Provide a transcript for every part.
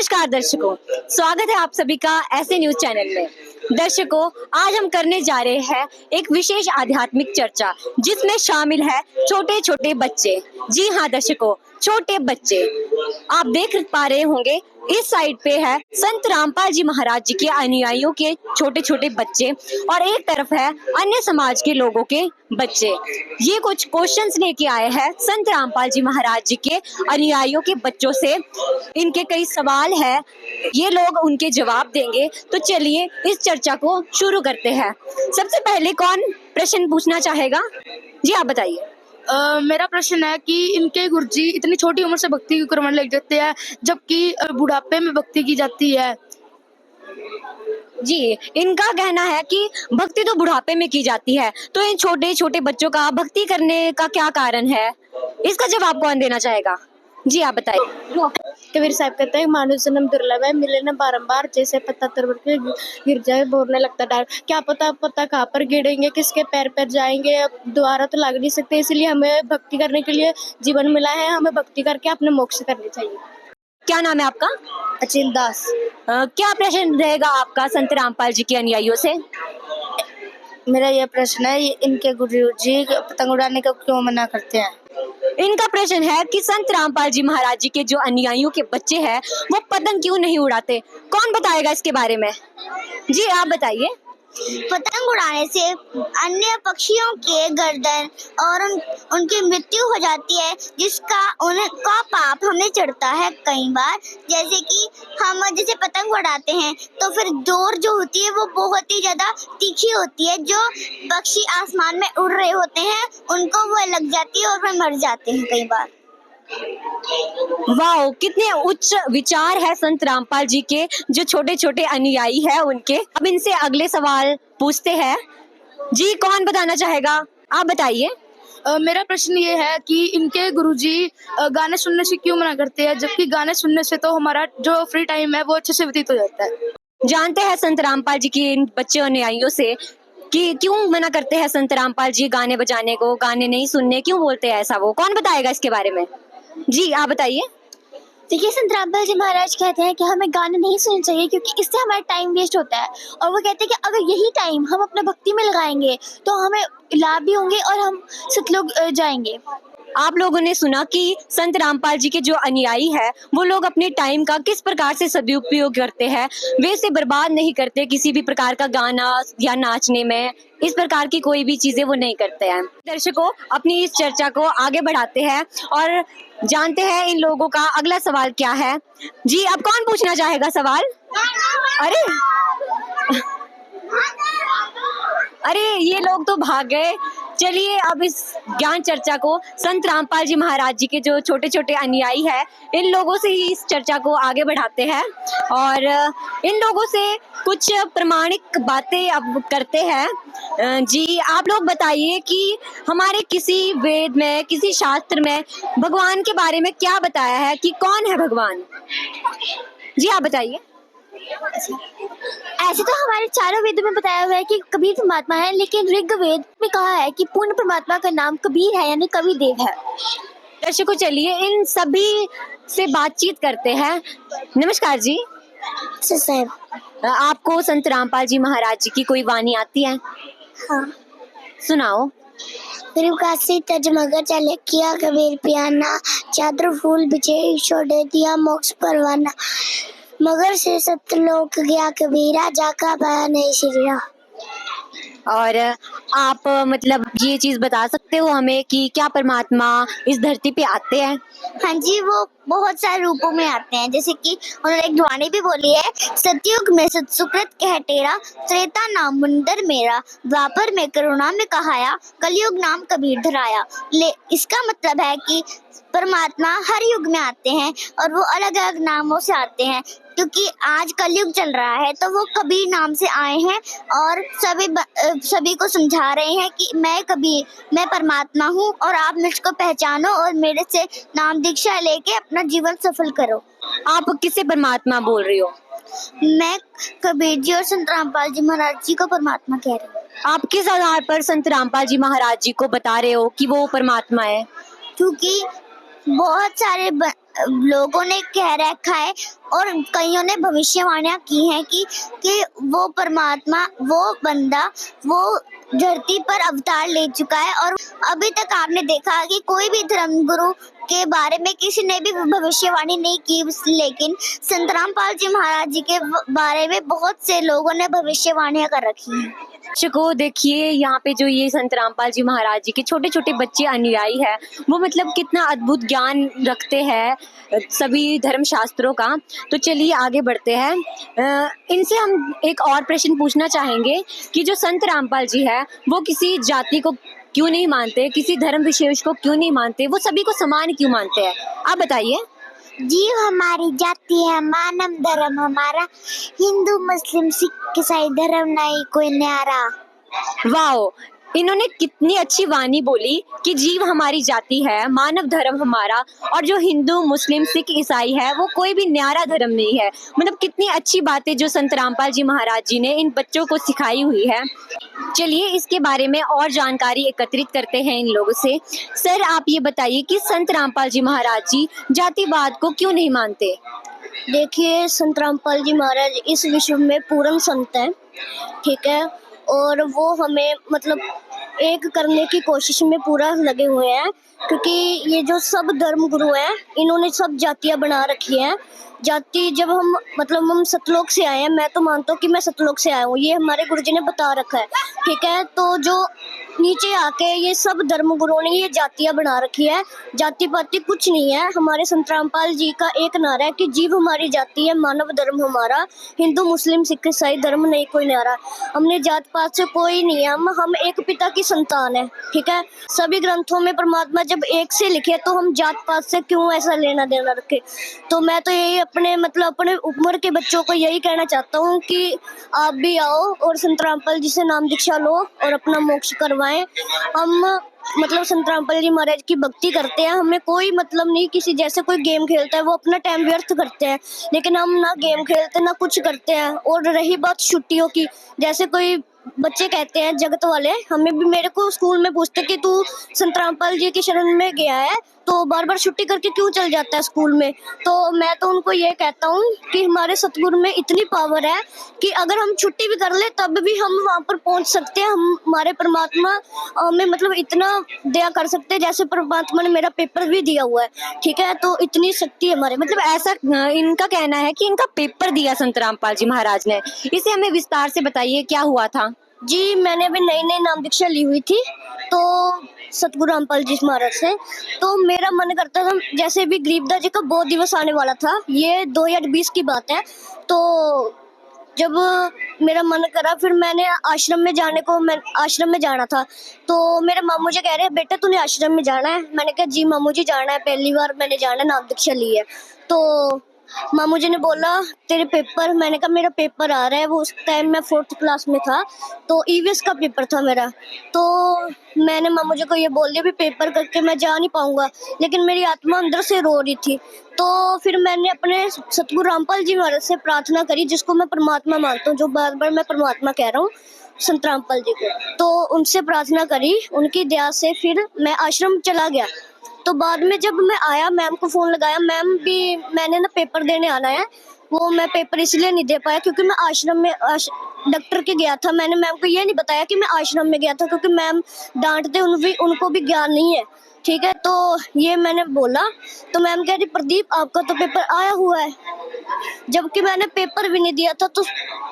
नमस्कार दर्शकों, स्वागत है आप सभी का ऐसे न्यूज चैनल में। दर्शकों, आज हम करने जा रहे हैं एक विशेष आध्यात्मिक चर्चा जिसमें शामिल है छोटे छोटे बच्चे। जी हाँ दर्शकों, छोटे बच्चे। आप देख पा रहे होंगे इस साइड पे है संत रामपाल जी महाराज जी के अनुयायियों के छोटे छोटे बच्चे और एक तरफ है अन्य समाज के लोगों के बच्चे। ये कुछ क्वेश्चंस लेके आए हैं संत रामपाल जी महाराज जी के अनुयायियों के बच्चों से। इनके कई सवाल है, ये लोग उनके जवाब देंगे। तो चलिए इस चर्चा को शुरू करते हैं। सबसे पहले कौन प्रश्न पूछना चाहेगा? जी आप बताइए। मेरा प्रश्न है कि इनके गुरुजी इतनी छोटी उम्र से भक्ति की करने लग जाते हैं, जबकि बुढ़ापे में भक्ति की जाती है। जी, इनका कहना है कि भक्ति तो बुढ़ापे में की जाती है, तो इन छोटे छोटे बच्चों का भक्ति करने का क्या कारण है? इसका जवाब कौन देना चाहेगा? जी आप बताइए। कबीर साहब कहते हैं मानव जन्म दुर्लभ है, मिले न बारंबार, जैसे पत्ता तरवर के गिर जाए बोरने लगता डाल। क्या पता पत्ता कहाँ पर गिरेंगे, किसके पैर पर जाएंगे, अब दोबारा तो लग नहीं सकते। इसलिए हमें भक्ति करने के लिए जीवन मिला है, हमें भक्ति करके अपने मोक्ष करने चाहिए। क्या नाम है आपका? अचिल दास। क्या प्रश्न रहेगा आपका संत रामपाल जी के अनुयायियों से? मेरा यह प्रश्न है, इनके गुरुजी पतंग उड़ाने को क्यों मना करते हैं? इनका प्रश्न है कि संत रामपाल जी महाराज जी के जो अनुयायियों के बच्चे हैं वो पतंग क्यों नहीं उड़ाते? कौन बताएगा इसके बारे में? जी आप बताइए। पतंग उड़ाने से अन्य पक्षियों के गर्दन और उनकी मृत्यु हो जाती है, जिसका उनका पाप हमें चढ़ता है कई बार। जैसे कि हम जैसे पतंग उड़ाते हैं तो फिर डोर जो होती है वो बहुत ही ज्यादा तीखी होती है, जो पक्षी आसमान में उड़ रहे होते हैं उनको वो लग जाती है और वे मर जाते हैं कई बार। वाह, कितने उच्च विचार है संत रामपाल जी के जो छोटे छोटे अनुयायी है उनके। अब इनसे अगले सवाल पूछते हैं। जी कौन बताना चाहेगा? आप बताइए। मेरा प्रश्न ये है कि इनके गुरुजी गाने सुनने से क्यों मना करते हैं, जबकि गाने सुनने से तो हमारा जो फ्री टाइम है वो अच्छे से व्यतीत हो जाता है। जानते हैं संत रामपाल जी के इन बच्चों अनुयायियों से कि क्यों मना करते हैं संत रामपाल जी गाने बजाने को, गाने नहीं सुनने क्यों बोलते हैं ऐसा? वो कौन बताएगा इसके बारे में? जी आप बताइए। देखिए, संत रामपाल जी महाराज कहते हैं कि हमें गाने नहीं सुनने चाहिए, क्योंकि इससे हमारा टाइम वेस्ट होता है। और वो कहते हैं कि अगर यही टाइम हम अपने भक्ति में लगाएंगे तो हमें लाभ भी होंगे और हम सतलोक जाएंगे। आप लोगों ने सुना कि संत रामपाल जी के जो अनुयायी है वो लोग अपने टाइम का किस प्रकार से सदुपयोग करते हैं। वे इसे बर्बाद नहीं करते किसी भी प्रकार का गाना या नाचने में, इस प्रकार की कोई भी चीजें वो नहीं करते हैं। दर्शकों, अपनी इस चर्चा को आगे बढ़ाते हैं और जानते हैं इन लोगों का अगला सवाल क्या है। जी अब कौन पूछना चाहेगा सवाल? अरे ये लोग तो भाग गए। चलिए अब इस ज्ञान चर्चा को संत रामपाल जी महाराज जी के जो छोटे छोटे अनुयायी है इन लोगों से ही इस चर्चा को आगे बढ़ाते हैं और इन लोगों से कुछ प्रमाणिक बातें अब करते हैं। जी आप लोग बताइए कि हमारे किसी वेद में, किसी शास्त्र में भगवान के बारे में क्या बताया है कि कौन है भगवान? जी आप बताइए। ऐसे तो हमारे चारों वेदों में बताया हुआ है कि कबीर परमात्मा है, लेकिन ऋग्वेद में कहा है कि पूर्ण परमात्मा का नाम कबीर है, यानी कवि देव है। दर्शकों चलिए इन सभी से बातचीत करते हैं। नमस्कार जी। आपको संत रामपाल जी महाराज जी की कोई वाणी आती है? हाँ। सुनाओ। गरीब काशी तज मगर चले किया कबीर पियाना, चादर फूल बिछे छोड़े दिया मोक्ष परवाना, मगर से सतलोक गया कबीरा, जाका पाया नहीं सिरिया। और आप मतलब ये चीज बता सकते हो हमें कि क्या परमात्मा इस धरती पे आते हैं? हाँ जी, वो बहुत सारे रूपों में आते हैं। जैसे कि उन्होंने एक वाणी भी बोली है, सतयुग में सत्सुकृत कह टेरा, त्रेता नाम मुंदर मेरा, द्वापर में करुणा में कहाया, कलयुग नाम कबीर धराया। इसका मतलब है कि परमात्मा हर युग में आते हैं और वो अलग अलग नामों से आते हैं, क्योंकि आज कलयुग चल रहा है तो वो कबीर नाम से आए हैं और सभी को समझा रहे हैं कि मैं कबीर, मैं परमात्मा हूँ और आप मुझको पहचानो और मेरे से नाम दीक्षा लेके अपना जीवन सफल करो। आप किसे परमात्मा बोल रही हो? मैं कबीर जी और संत रामपाल जी महाराज जी को परमात्मा कह रही हूँ। आप किस आधार पर संत रामपाल जी महाराज जी को बता रहे हो कि वो परमात्मा है? क्योंकि बहुत सारे लोगों ने कह रखा है और कईयों ने भविष्यवाणियां की हैं कि वो परमात्मा, वो बंदा, वो धरती पर अवतार ले चुका है। और अभी तक आपने देखा कि कोई भी धर्मगुरु के बारे में किसी ने भी भविष्यवाणी नहीं की, लेकिन संत रामपाल जी महाराज जी के बारे में बहुत से लोगों ने भविष्यवाणियां कर रखी हैं। दर्शकों देखिए यहाँ पे जो ये संत रामपाल जी महाराज जी के छोटे छोटे बच्चे अनुयायी है, वो मतलब कितना अद्भुत ज्ञान रखते हैं सभी धर्म शास्त्रों का। तो चलिए आगे बढ़ते हैं। इनसे हम एक और प्रश्न पूछना चाहेंगे कि जो संत रामपाल जी है वो किसी जाति को क्यों नहीं मानते, किसी धर्म विशेष को क्यों नहीं मानते, वो सभी को समान क्यों मानते हैं, आप बताइए। जीव हमारी जाति है, मानव धर्म हमारा, हिंदू मुस्लिम सिख ईसाई धर्म नहीं कोई न्यारा। वाह, इन्होंने कितनी अच्छी वाणी बोली कि जीव हमारी जाति है, मानव धर्म हमारा, और जो हिंदू मुस्लिम सिख ईसाई है वो कोई भी न्यारा धर्म नहीं है। मतलब कितनी अच्छी बातें जो संत रामपाल जी महाराज जी ने इन बच्चों को सिखाई हुई है। चलिए इसके बारे में और जानकारी एकत्रित करते हैं इन लोगों से। सर आप ये बताइए कि संत रामपाल जी महाराज जी जातिवाद को क्यों नहीं मानते। देखिए, संत रामपाल जी महाराज इस विश्व में पूर्ण संत हैं, ठीक है, और वो हमें मतलब एक करने की कोशिश में पूरा लगे हुए हैं, क्योंकि ये जो सब धर्म गुरु हैं इन्होंने सब जातियां बना रखी हैं। जाति जब हम सतलोक से आए हैं, मैं तो मानता हूँ कि मैं सतलोक से आया हूँ, ये हमारे गुरुजी ने बता रखा है, ठीक है। तो जो नीचे आके ये सब धर्म गुरुओं ने ये जातियां बना रखी है, जाति पाति कुछ नहीं है। हमारे संत रामपाल जी का एक नारा है कि जीव हमारी जाति है, मानव धर्म हमारा, हिंदू मुस्लिम सिख ईसाई धर्म नहीं कोई न्यारा। हमने जात पात से कोई नहीं है, हम एक पिता की संतान है, ठीक है। सभी ग्रंथों में परमात्मा जब एक से लिखे तो हम जात पात से क्यों ऐसा लेना देना रखे। तो मैं तो यही अपने उम्र के बच्चों को यही कहना चाहता हूँ कि आप भी आओ और संत रामपाल जी से नाम दीक्षा लो और अपना मोक्ष करवाएं। हम संत रामपाल जी महाराज की भक्ति करते हैं, हमें कोई मतलब नहीं। किसी जैसे कोई गेम खेलता है वो अपना टाइम व्यर्थ करते हैं, लेकिन हम ना गेम खेलते ना कुछ करते हैं। और रही बात छुट्टियों की, जैसे कोई बच्चे कहते हैं जगत वाले, हमें भी, मेरे को स्कूल में पूछते कि तू संत रामपाल जी की शरण में गया है तो बार बार छुट्टी करके क्यों चल जाता है स्कूल में। तो मैं तो उनको ये कहता हूँ कि हमारे सतगुरु में इतनी पावर है कि अगर हम छुट्टी भी कर ले तब भी हम वहाँ पर पहुँच सकते हैं। हम हमारे परमात्मा हमें इतना दया कर सकते हैं, जैसे परमात्मा ने मेरा पेपर भी दिया हुआ है, ठीक है। तो इतनी शक्ति है हमारे, ऐसा इनका कहना है कि इनका पेपर दिया संत रामपाल जी महाराज ने, इसे हमें विस्तार से बताइए क्या हुआ था। जी, मैंने अभी नई नई नाम दीक्षा ली हुई थी तो सतगुरु रामपाल जी महाराज से, तो मेरा मन करता था, जैसे भी गरीबदास जी का बहुत दिवस आने वाला था, ये 2020 की बात है। तो जब मेरा मन करा, फिर मैंने आश्रम में जाना था। तो मेरे मामू जी कह रहे हैं बेटा तूने आश्रम में जाना है। मैंने कहा जी मामू जी जाना है, पहली बार मैंने जाना है, नाम दीक्षा ली है। तो मामू जी ने बोला तेरे पेपर, मैंने कहा मेरा पेपर आ रहा है। वो उस टाइम मैं 4th क्लास में था, तो ईवीएस का पेपर था मेरा। तो मैंने मामू जी को ये बोल दिया भी पेपर करके मैं जा नहीं पाऊंगा, लेकिन मेरी आत्मा अंदर से रो रही थी। तो फिर मैंने अपने सतगुरु रामपाल जी महाराज से प्रार्थना करी, जिसको मैं परमात्मा मानता हूँ, जो बार बार मैं परमात्मा कह रहा हूँ संत रामपाल जी को। तो उनसे प्रार्थना करी, उनकी दया से फिर मैं आश्रम चला गया। तो बाद में जब मैं आया, मैम को फोन लगाया, मैम भी मैंने ना पेपर देने आना है। वो मैं पेपर इसलिए नहीं दे पाया क्योंकि मैं आश्रम में डॉक्टर के गया था। मैंने मैम को ये नहीं बताया कि मैं आश्रम में गया था, क्योंकि मैम डांटते, उनको भी ज्ञान नहीं है, ठीक है। तो ये मैंने बोला, तो मैम कह रही प्रदीप आपका तो पेपर आया हुआ है, जबकि मैंने पेपर भी नहीं दिया था। तो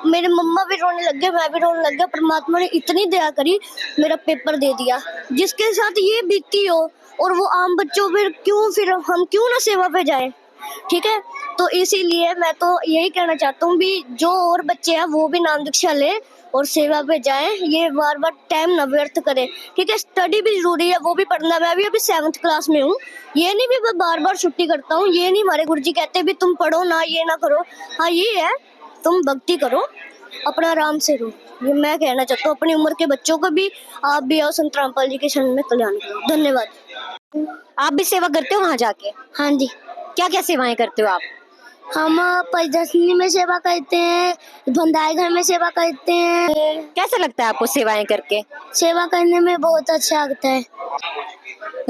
मेरे मम्मा भी रोने लग गए, मैं भी रोने लग गया। परमात्मा ने इतनी दया करी, मेरा पेपर दे दिया। जिसके साथ ये बीती हो और वो आम बच्चों पे फिर हम क्यों ना सेवा पे जाए, ठीक है। तो इसीलिए मैं तो यही कहना चाहता हूँ भी जो और बच्चे हैं वो भी नाम दीक्षा ले और सेवा पे जाए, ये बार बार टाइम न व्यर्थ करे, ठीक है। स्टडी भी जरूरी है, वो भी पढ़ना। मैं भी अभी 7th क्लास में हूँ, ये नहीं भी मैं बार बार छुट्टी करता हूँ, ये नहीं। हमारे गुरुजी कहते भी तुम पढ़ो ना, ये ना करो। हाँ ये है, तुम भक्ति करो, अपना आराम से रहो। ये मैं कहना चाहता हूँ अपनी उम्र के बच्चों को भी, आप भी आओ संत रामपाल जी के शरण में कल्याण करो। धन्यवाद। आप भी सेवा करते हो वहाँ जाके? हाँ जी। क्या क्या सेवाएं करते हो आप? हम पंचदशमी में सेवा करते हैं, भंडार घर में सेवा करते हैं। कैसा लगता है आपको सेवाएं करके? सेवा करने में बहुत अच्छा लगता है।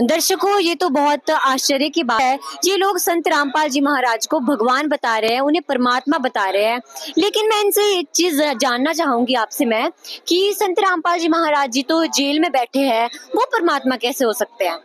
दर्शकों, ये तो बहुत आश्चर्य की बात है। ये लोग संत रामपाल जी महाराज को भगवान बता रहे हैं, उन्हें परमात्मा बता रहे हैं। लेकिन मैं इनसे एक चीज जानना चाहूंगी आपसे मैं, कि संत रामपाल जी महाराज जी तो जेल में बैठे हैं, वो परमात्मा कैसे हो सकते हैं?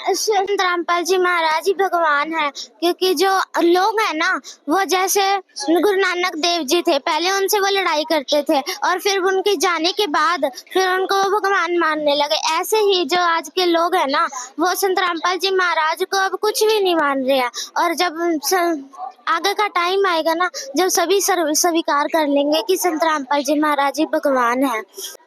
संत रामपाल जी महाराज ही भगवान है, क्योंकि जो लोग हैं ना, वो जैसे गुरु नानक देव जी थे, पहले उनसे वो लड़ाई करते थे और फिर उनके जाने के बाद फिर उनको वो भगवान मानने लगे। ऐसे ही जो आज के लोग हैं ना, वो संत रामपाल जी महाराज को अब कुछ भी नहीं मान रहे हैं। और जब आगे का टाइम आएगा ना, जब सभी स्वीकार कर लेंगे कि संत रामपाल जी महाराज ही भगवान है।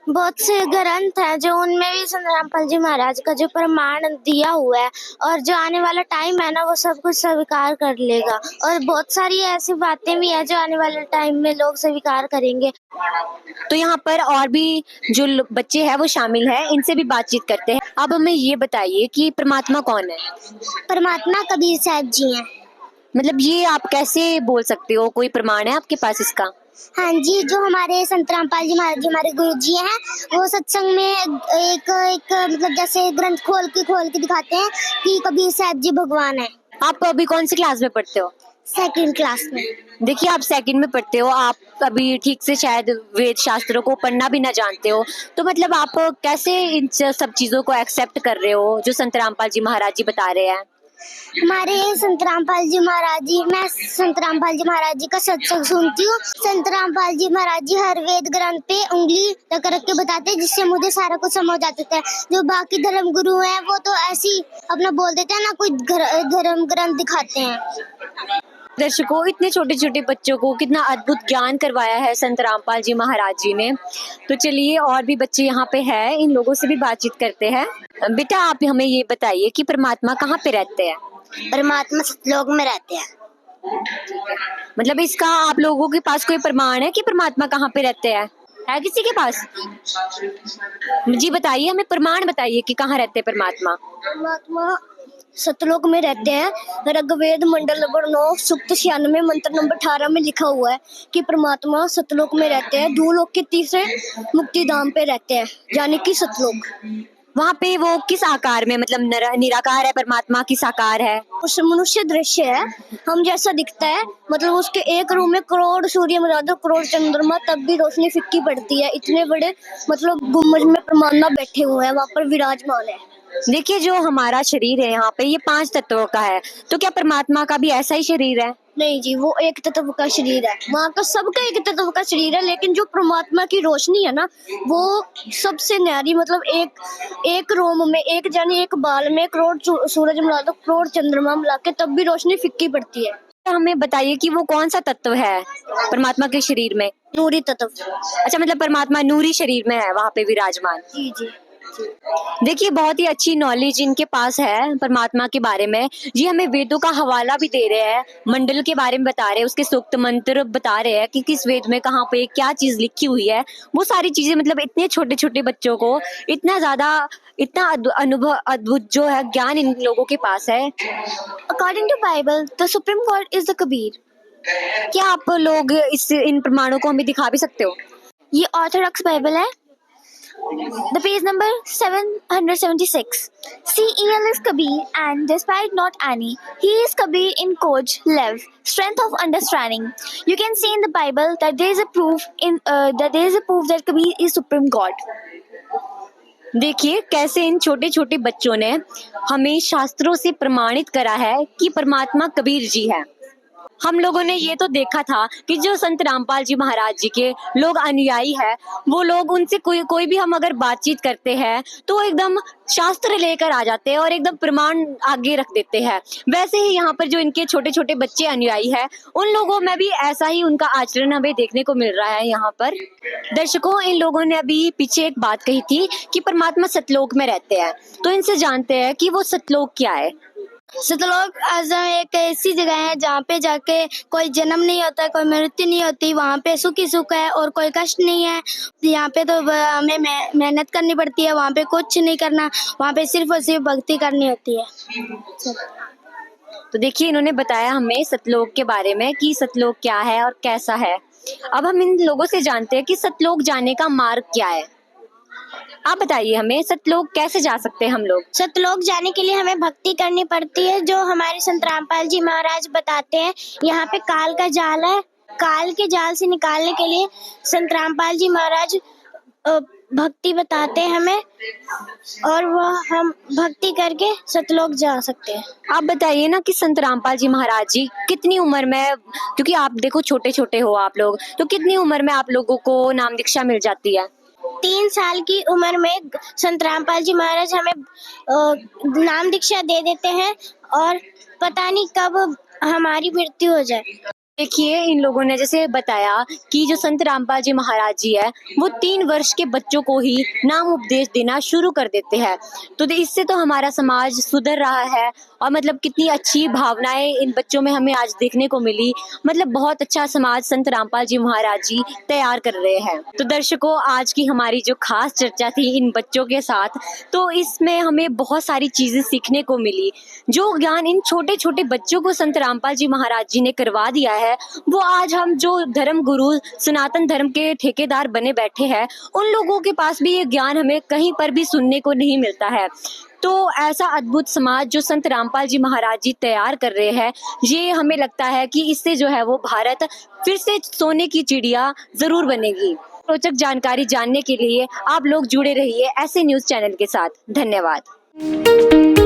बहुत से ग्रंथ हैं जो उनमें भी संत रामपाल जी महाराज का जो प्रमाण दिया हुआ है, और जो आने वाला टाइम है ना, वो सब कुछ स्वीकार कर लेगा। और बहुत सारी ऐसी बातें भी हैं जो आने वाले टाइम में लोग स्वीकार करेंगे। तो यहाँ पर और भी जो बच्चे हैं वो शामिल हैं, इनसे भी बातचीत करते हैं। अब हमें ये बताइए कि परमात्मा कौन है? परमात्मा कबीर साहब जी हैं। मतलब ये आप कैसे बोल सकते हो, कोई प्रमाण है आपके पास इसका? हाँ जी, जो हमारे संत रामपाल जी महाराज जी हमारे गुरु जी हैं, वो सत्संग में एक मतलब जैसे ग्रंथ खोल के दिखाते हैं कि कबीर साहब जी भगवान है। आप अभी कौन सी क्लास में पढ़ते हो? 2nd क्लास में। देखिए, आप सेकंड में पढ़ते हो, आप अभी ठीक से शायद वेद शास्त्रों को पढ़ना भी ना जानते हो, तो मतलब आप कैसे इन सब चीजों को एक्सेप्ट कर रहे हो जो संत रामपाल जी महाराज जी बता रहे हैं? हमारे संत रामपाल जी महाराज जी, मैं संत रामपाल जी महाराज जी का सत्संग सुनती हूँ। संत रामपाल जी महाराज जी हर वेद ग्रंथ पे उंगली रख के बताते हैं, जिससे मुझे सारा कुछ समझ आता है। जो बाकी धर्म गुरु हैं, वो तो ऐसे ही अपना बोल देते हैं ना, कोई धर्म ग्रंथ दिखाते हैं। दर्शकों, इतने छोटे छोटे बच्चों को कितना अद्भुत ज्ञान करवाया है संत रामपाल जी महाराज जी ने। तो चलिए, और भी बच्चे यहाँ पे हैं, इन लोगों से भी बातचीत करते हैं। बेटा, आप हमें ये बताइए कि परमात्मा कहाँ पे रहते हैं? परमात्मा सतलोक में रहते हैं। मतलब इसका आप लोगों के पास कोई प्रमाण है कि परमात्मा कहाँ पे रहते हैं? है किसी के पास? जी बताइए, हमें प्रमाण बताइए कि कहाँ रहते हैं परमात्मा। परमात्मा सतलोक में रहते हैं। ऋग्वेद मंडल नंबर 9 सूक्त 96 मंत्र नंबर 18 में लिखा हुआ है कि परमात्मा सतलोक में रहते हैं। धूलोक के तीसरे मुक्ति धाम पे रहते हैं, यानी कि सतलोक। वहाँ पे वो किस आकार में, मतलब निराकार है परमात्मा, किस आकार है? उस मनुष्य दृश्य है, हम जैसा दिखता है। मतलब उसके एक रूम में करोड़ सूर्य मिला दो, करोड़ चंद्रमा, तब भी रोशनी फिक्की पड़ती है। इतने बड़े मतलब गुम्बज में परमात्मा बैठे हुए हैं, वहाँ पर विराजमान है। देखिए, जो हमारा शरीर है यहाँ पे, ये 5 तत्वों का है, तो क्या परमात्मा का भी ऐसा ही शरीर है? नहीं जी, वो एक तत्व का शरीर है। वहाँ का सबका एक तत्व का शरीर है, लेकिन जो परमात्मा की रोशनी है ना, वो सबसे न्यारी। मतलब एक रोम में, एक जानी एक बाल में करोड़ सूरज मिला दो, करोड़ चंद्रमा मिला के, तब भी रोशनी फिक्की पड़ती है। हमें बताइए कि वो कौन सा तत्व है परमात्मा के शरीर में? नूरी तत्व। अच्छा, मतलब परमात्मा नूरी शरीर में है, वहाँ पे विराजमान। जी जी। देखिए, बहुत ही अच्छी नॉलेज इनके पास है परमात्मा के बारे में। ये हमें वेदों का हवाला भी दे रहे हैं, मंडल के बारे में बता रहे हैं, उसके सूक्त मंत्र बता रहे हैं कि किस वेद में कहाँ पे क्या चीज लिखी हुई है। वो सारी चीजें, मतलब इतने छोटे छोटे बच्चों को इतना अनुभव, अद्भुत जो है ज्ञान इन लोगों के पास है। According to Bible, the Supreme God is the Kabir. क्या आप लोग इन प्रमाणों को हमें दिखा भी सकते हो? ये ऑर्थोडॉक्स बाइबल है, the page number 776. CEL is Kabir, and despite not Annie, he is Kabir in Koj, Lev, strength of understanding. You can see in the Bible that there is a proof that Kabir is Supreme God. देखिए, कैसे इन छोटे छोटे बच्चों ने हमें शास्त्रों से प्रमाणित करा है कि परमात्मा कबीर जी है। हम लोगों ने ये तो देखा था कि जो संत रामपाल जी महाराज जी के लोग अनुयायी है, वो लोग उनसे कोई भी हम अगर बातचीत करते हैं तो एकदम शास्त्र लेकर आ जाते हैं और एकदम प्रमाण आगे रख देते हैं। वैसे ही यहाँ पर जो इनके छोटे छोटे बच्चे अनुयायी है, उन लोगों में भी ऐसा ही उनका आचरण हमें देखने को मिल रहा है यहाँ पर। दर्शकों, इन लोगों ने अभी पीछे एक बात कही थी कि परमात्मा सतलोक में रहते हैं, तो इनसे जानते हैं कि वो सतलोक क्या है। सतलोक आश्रम एक ऐसी जगह है जहाँ पे जाके कोई जन्म नहीं होता, कोई मृत्यु नहीं होती। वहाँ पे सुख ही सुख है और कोई कष्ट नहीं है। यहाँ पे तो हमें मेहनत करनी पड़ती है, वहाँ पे कुछ नहीं करना, वहाँ पे सिर्फ और सिर्फ भक्ति करनी होती है। तो देखिए, इन्होंने बताया हमें सतलोक के बारे में कि सतलोक क्या है और कैसा है। अब हम इन लोगों से जानते हैं कि सतलोक जाने का मार्ग क्या है। आप बताइए हमें सतलोक कैसे जा सकते हैं हम लोग? सतलोक जाने के लिए हमें भक्ति करनी पड़ती है, जो हमारे संत रामपाल जी महाराज बताते हैं। यहाँ पे काल का जाल है, काल के जाल से निकालने के लिए संत रामपाल जी महाराज भक्ति बताते हैं हमें, और वह हम भक्ति करके सतलोक जा सकते हैं। आप बताइए ना कि संत रामपाल जी महाराज जी कितनी उम्र में, क्योंकि आप देखो छोटे छोटे हो आप लोग, तो कितनी उम्र में आप लोगों को नाम दीक्षा मिल जाती है? 3 साल की उम्र में संत रामपाल जी महाराज हमें नाम दीक्षा दे देते हैं, और पता नहीं कब हमारी मृत्यु हो जाए। देखिए इन लोगों ने जैसे बताया कि जो संत रामपाल जी महाराज जी है वो 3 वर्ष के बच्चों को ही नाम उपदेश देना शुरू कर देते हैं। तो इससे तो हमारा समाज सुधर रहा है, और मतलब कितनी अच्छी भावनाएं इन बच्चों में हमें आज देखने को मिली। मतलब बहुत अच्छा समाज संत रामपाल जी महाराज जी तैयार कर रहे हैं। तो दर्शकों, आज की हमारी जो खास चर्चा थी इन बच्चों के साथ, तो इसमें हमें बहुत सारी चीजें सीखने को मिली। जो ज्ञान इन छोटे छोटे बच्चों को संत रामपाल जी महाराज जी ने करवा दिया है, वो आज हम जो धर्म गुरु सनातन धर्म के ठेकेदार बने बैठे हैं, उन लोगों के पास भी ये ज्ञान हमें कहीं पर भी सुनने को नहीं मिलता है। तो ऐसा अद्भुत समाज जो संत रामपाल जी महाराज जी तैयार कर रहे हैं, ये हमें लगता है कि इससे जो है वो भारत फिर से सोने की चिड़िया जरूर बनेगी। रोचक जानकारी जानने के लिए आप लोग जुड़े रहिए ऐसे न्यूज चैनल के साथ। धन्यवाद।